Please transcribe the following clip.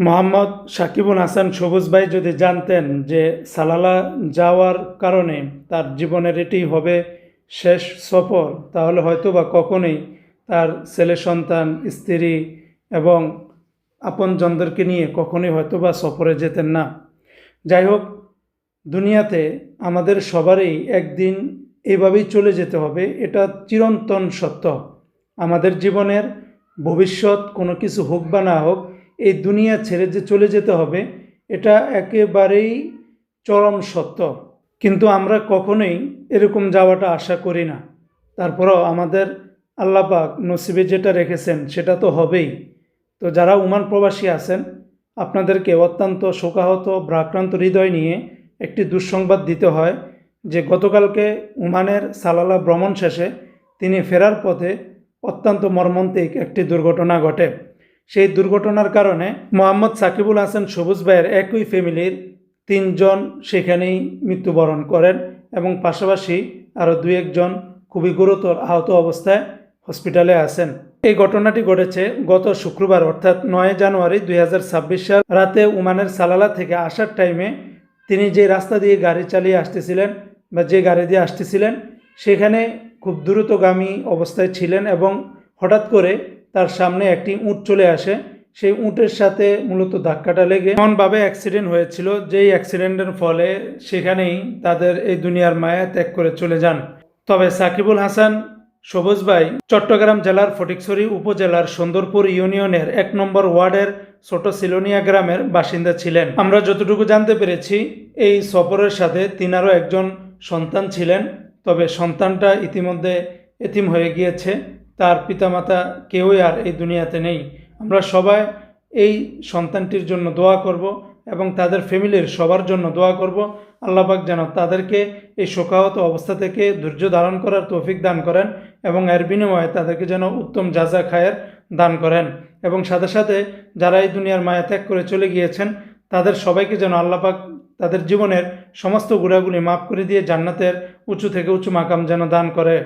মোহাম্মদ সাকিবুল হাসান সবুজ ভাই যদি জানতেন যে সালালা যাওয়ার কারণে তার জীবনের এটি হবে শেষ সফর, তাহলে হয়তোবা কখনোই তার ছেলে সন্তান, স্ত্রী এবং আপনজনদেরকে নিয়ে কখনোই হয়তোবা সফরে যেতেন না। যাই হোক, দুনিয়াতে আমাদের সবারই একদিন এভাবেই চলে যেতে হবে, এটা চিরন্তন সত্য। আমাদের জীবনের ভবিষ্যৎ কোনো কিছু হোক বা না হোক, এই দুনিয়া ছেড়ে যে চলে যেতে হবে, এটা একেবারেই চরম সত্য। কিন্তু আমরা কখনোই এরকম যাওয়াটা আশা করি না। তারপরও আমাদের আল্লাহ পাক নসিবে যেটা রেখেছেন সেটা তো হবেই। তো যারা ওমান প্রবাসী আছেন, আপনাদেরকে অত্যন্ত শোকাহত ভারাক্রান্ত হৃদয় নিয়ে একটি দুঃসংবাদ দিতে হয় যে গতকালকে ওমানের সালালা ভ্রমণ শেষে তিনি ফেরার পথে অত্যন্ত মর্মান্তিক একটি দুর্ঘটনা ঘটে। সেই দুর্ঘটনার কারণে মোহাম্মদ সাকিবুল হাসান সবুজ ভাইয়ের একই ফ্যামিলির 3 জন সেখানেই মৃত্যুবরণ করেন এবং পাশাপাশি আরও 2-1 জন খুবই গুরুতর আহত অবস্থায় হসপিটালে আছেন। এই ঘটনাটি ঘটেছে গত শুক্রবার অর্থাৎ 9 জানুয়ারি 2026 সাল রাতে ওমানের সালালা থেকে আসার টাইমে তিনি যে রাস্তা দিয়ে গাড়ি চালিয়ে আসতেছিলেন বা যে গাড়ি দিয়ে আসতেছিলেন সেখানে খুব দ্রুতগামী অবস্থায় ছিলেন এবং হঠাৎ করে তার সামনে একটি উট চলে আসে। সেই উটের সাথে মূলত ধাক্কাটা লেগে এমনভাবে অ্যাক্সিডেন্ট হয়েছিল, যেই অ্যাক্সিডেন্টের ফলে সেখানেই তাদের এই দুনিয়ার মায়া ত্যাগ করে চলে যান। তবে সাকিবুল হাসান সবুজ ভাই চট্টগ্রাম জেলার ফটিকছড়ি উপজেলার সুন্দরপুর ইউনিয়নের 1 নম্বর ওয়ার্ডের ছোট সিলোনিয়া গ্রামের বাসিন্দা ছিলেন। আমরা যতটুকু জানতে পেরেছি, এই সফরের সাথে তিনারও একজন সন্তান ছিলেন। তবে সন্তানটা ইতিমধ্যে এতিম হয়ে গিয়েছে, তার পিতামাতা কেউই আর এই দুনিয়াতে নেই। আমরা সবাই এই সন্তানটির জন্য দোয়া করব এবং তাদের ফ্যামিলির সবার জন্য দোয়া করব। আল্লাহ পাক যেন তাদেরকে এই শোকাহত অবস্থা থেকে ধৈর্য ধারণ করার তৌফিক দান করেন এবং এর বিনিময়ে তাদেরকে যেন উত্তম জাযা খায়ের দান করেন এবং সাথে সাথে যারা এই দুনিয়ার মায়া ত্যাগ করে চলে গিয়েছেন তাদের সবাইকে যেন আল্লাহ পাক তাদের জীবনের সমস্ত গুনাহগুলি মাফ করে দিয়ে জান্নাতের উঁচু থেকে উঁচু মাকাম যেন দান করে।